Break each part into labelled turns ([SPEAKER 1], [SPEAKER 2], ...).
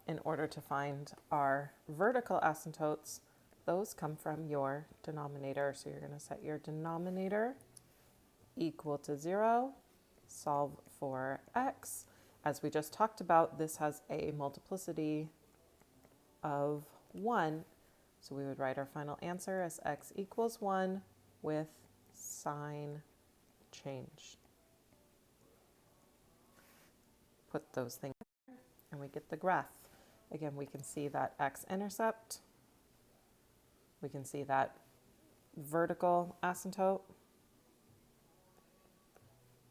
[SPEAKER 1] In order to find our vertical asymptotes, those come from your denominator. So you're going to set your denominator equal to 0, solve for x. As we just talked about, this has a multiplicity of 1. So we would write our final answer as x equals 1 with sign change. Put those things in and we get the graph. Again, we can see that x-intercept. We can see that vertical asymptote.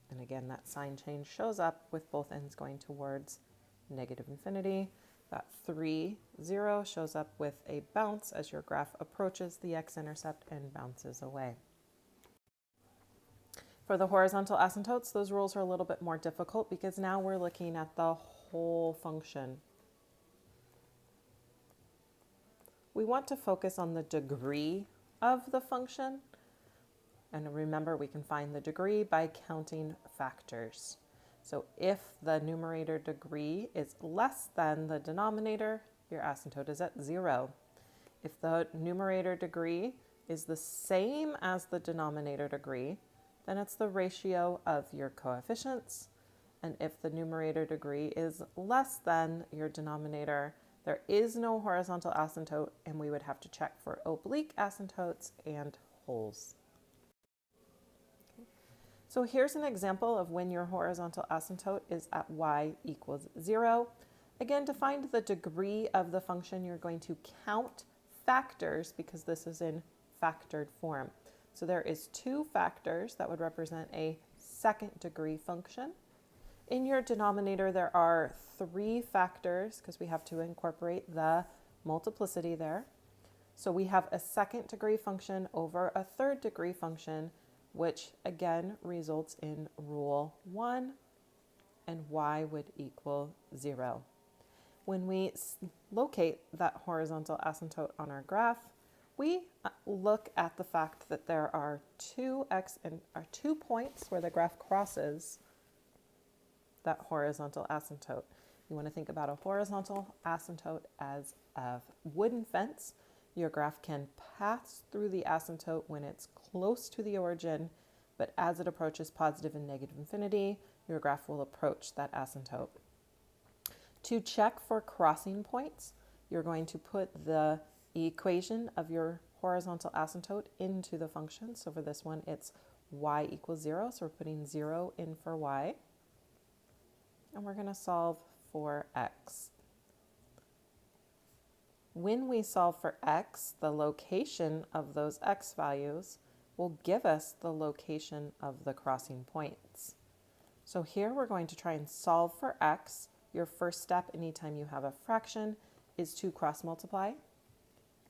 [SPEAKER 1] And again, that sign change shows up with both ends going towards negative infinity. That 3, 0 shows up with a bounce as your graph approaches the x-intercept and bounces away. For the horizontal asymptotes, those rules are a little bit more difficult because now we're looking at the whole function. We want to focus on the degree of the function. And remember, we can find the degree by counting factors. So if the numerator degree is less than the denominator, your asymptote is at 0. If the numerator degree is the same as the denominator degree, then it's the ratio of your coefficients. And if the numerator degree is less than your denominator, there is no horizontal asymptote, and we would have to check for oblique asymptotes and holes. So here's an example of when your horizontal asymptote is at y equals 0. Again, to find the degree of the function, you're going to count factors because this is in factored form. So there is 2 factors that would represent a second degree function. In your denominator, there are 3 factors because we have to incorporate the multiplicity there. So we have a second degree function over a third degree function, which again results in rule 1, and y would equal 0. When we locate that horizontal asymptote on our graph, we look at the fact that there are 2 points where the graph crosses that horizontal asymptote. You want to think about a horizontal asymptote as a wooden fence. Your graph can pass through the asymptote when it's close to the origin, but as it approaches positive and negative infinity, your graph will approach that asymptote. To check for crossing points, you're going to put the equation of your horizontal asymptote into the function. So for this one, it's y equals 0. So we're putting 0 in for y. And we're going to solve for x. When we solve for x, the location of those x values will give us the location of the crossing points. So here we're going to try and solve for x. Your first step anytime you have a fraction is to cross multiply.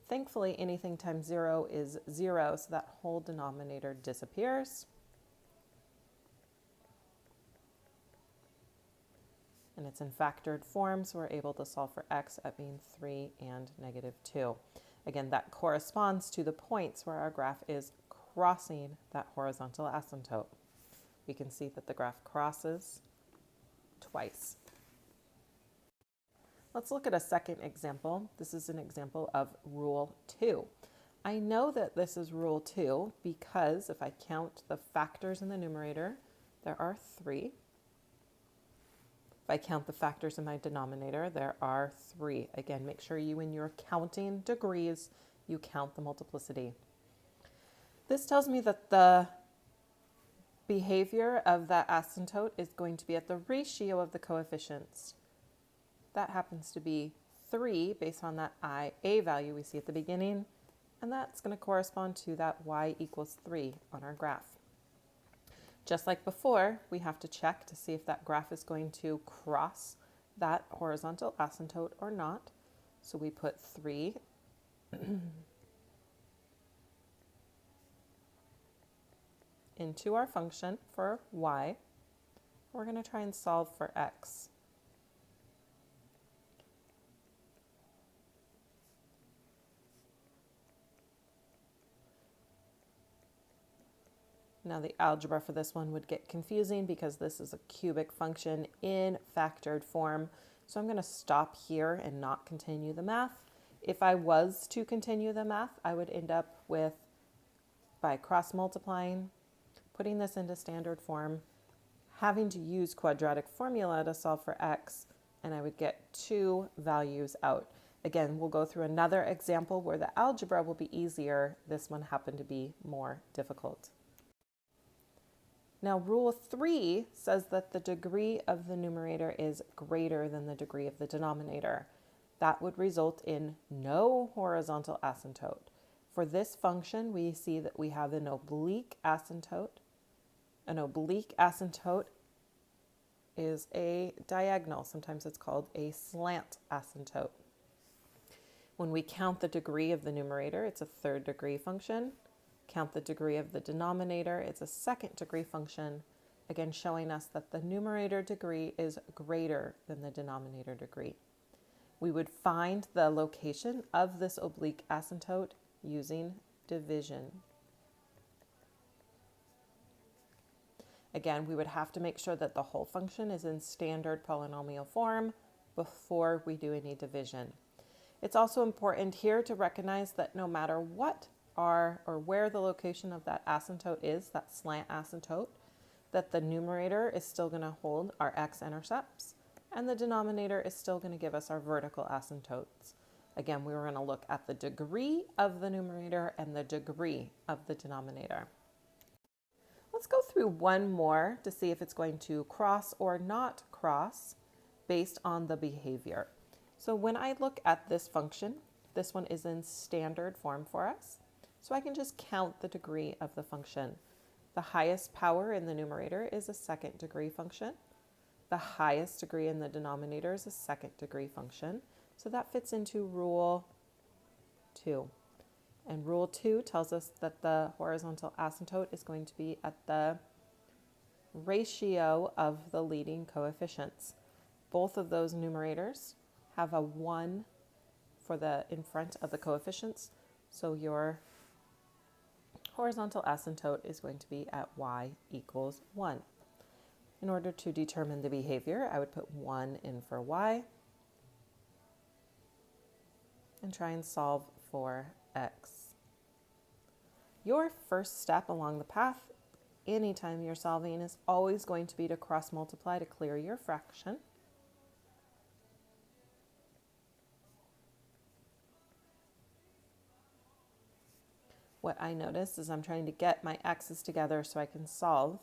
[SPEAKER 1] Thankfully, anything times 0 is 0, so that whole denominator disappears. And it's in factored form, so we're able to solve for x at being 3 and negative 2. Again, that corresponds to the points where our graph is crossing that horizontal asymptote. We can see that the graph crosses twice. Let's look at a second example. This is an example of rule 2. I know that this is rule 2 because if I count the factors in the numerator, there are 3. If I count the factors in my denominator, there are 3. Again, make sure when you're counting degrees, you count the multiplicity. This tells me that the behavior of that asymptote is going to be at the ratio of the coefficients. That happens to be 3 based on that a value we see at the beginning, and that's going to correspond to that y equals 3 on our graph. Just like before, we have to check to see if that graph is going to cross that horizontal asymptote or not. So we put 3 into our function for y. We're going to try and solve for x. Now the algebra for this one would get confusing because this is a cubic function in factored form. So I'm going to stop here and not continue the math. If I was to continue the math, I would end up with, by cross multiplying, putting this into standard form, having to use quadratic formula to solve for x, and I would get two values out. Again, we'll go through another example where the algebra will be easier. This one happened to be more difficult. Now, rule 3 says that the degree of the numerator is greater than the degree of the denominator. That would result in no horizontal asymptote. For this function, we see that we have an oblique asymptote. An oblique asymptote is a diagonal. Sometimes it's called a slant asymptote. When we count the degree of the numerator, it's a third degree function. Count the degree of the denominator, it's a second degree function, again showing us that the numerator degree is greater than the denominator degree. We would find the location of this oblique asymptote using division. Again, we would have to make sure that the whole function is in standard polynomial form before we do any division. It's also important here to recognize that no matter what where the location of that asymptote is, that slant asymptote, that the numerator is still going to hold our x-intercepts and the denominator is still going to give us our vertical asymptotes. Again, we were going to look at the degree of the numerator and the degree of the denominator. Let's go through one more to see if it's going to cross or not cross based on the behavior. So when I look at this function, this one is in standard form for us. So I can just count the degree of the function. The highest power in the numerator is a second degree function. The highest degree in the denominator is a second degree function. So that fits into rule 2. And rule 2 tells us that the horizontal asymptote is going to be at the ratio of the leading coefficients. Both of those numerators have a 1 in front of the coefficients. So your horizontal asymptote is going to be at y equals 1. In order to determine the behavior, I would put 1 in for y and try and solve for x. Your first step along the path, anytime you're solving, is always going to be to cross multiply to clear your fraction. What I notice is I'm trying to get my x's together so I can solve.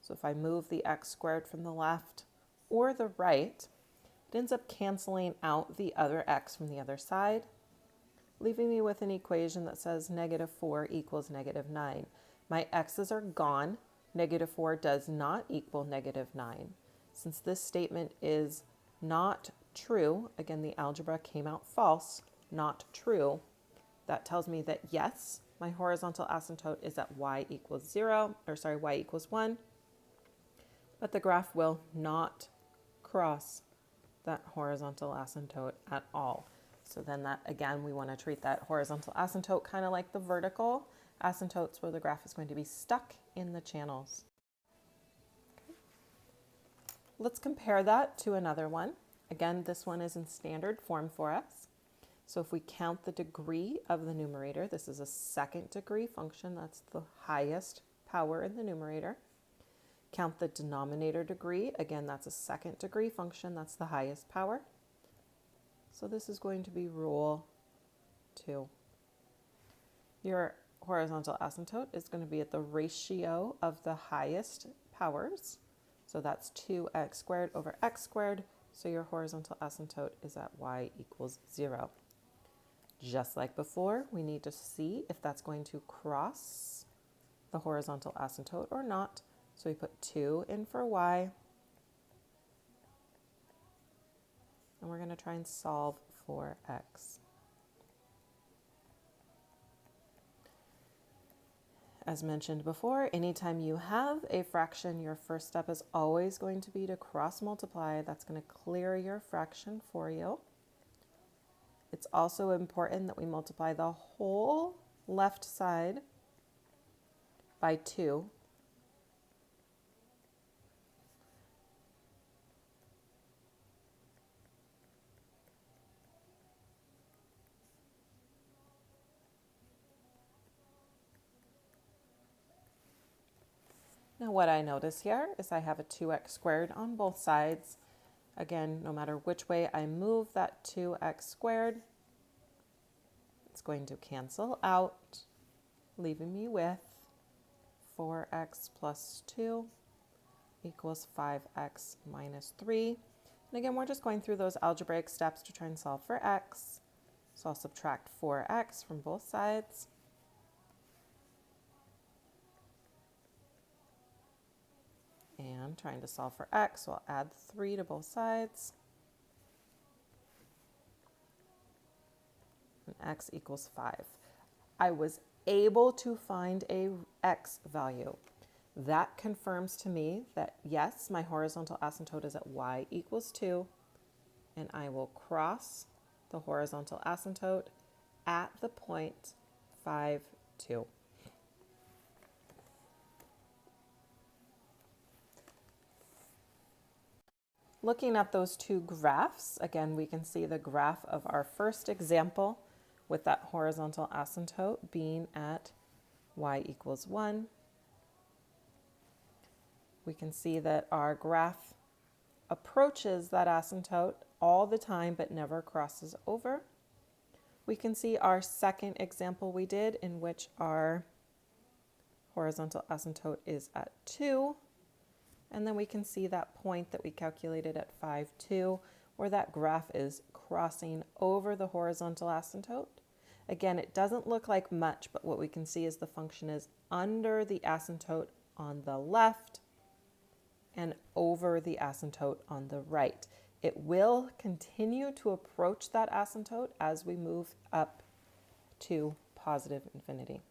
[SPEAKER 1] So if I move the x squared from the left or the right, it ends up canceling out the other x from the other side, leaving me with an equation that says -4 equals -9. My x's are gone. -4 does not equal -9. Since this statement is not true, again, the algebra came out false, not true, that tells me that yes, my horizontal asymptote is at y equals 1, but the graph will not cross that horizontal asymptote at all. So then that, again, we want to treat that horizontal asymptote kind of like the vertical asymptotes where the graph is going to be stuck in the channels. Okay. Let's compare that to another one. Again, this one is in standard form for us. So if we count the degree of the numerator, this is a second degree function. That's the highest power in the numerator. Count the denominator degree. Again, that's a second degree function. That's the highest power. So this is going to be rule 2. Your horizontal asymptote is going to be at the ratio of the highest powers. So that's 2x squared over x squared. So your horizontal asymptote is at y equals 0. Just like before, we need to see if that's going to cross the horizontal asymptote or not. So we put 2 in for y. And we're going to try and solve for x. As mentioned before, anytime you have a fraction, your first step is always going to be to cross multiply. That's going to clear your fraction for you. It's also important that we multiply the whole left side by 2 Now what I notice here is I have a 2x squared on both sides. Again, no matter which way I move that 2x squared, it's going to cancel out, leaving me with 4x plus 2 equals 5x minus 3. And again, we're just going through those algebraic steps to try and solve for x. So I'll subtract 4x from both sides. And trying to solve for x, so I'll add 3 to both sides. And x equals 5. I was able to find a x value. That confirms to me that yes, my horizontal asymptote is at y equals 2, and I will cross the horizontal asymptote at the point 5, 2. Looking at those two graphs, again, we can see the graph of our first example with that horizontal asymptote being at y equals 1. We can see that our graph approaches that asymptote all the time but never crosses over. We can see our second example we did in which our horizontal asymptote is at 2. And then we can see that point that we calculated at 5, 2, where that graph is crossing over the horizontal asymptote. Again, it doesn't look like much, but what we can see is the function is under the asymptote on the left and over the asymptote on the right. It will continue to approach that asymptote as we move up to positive infinity.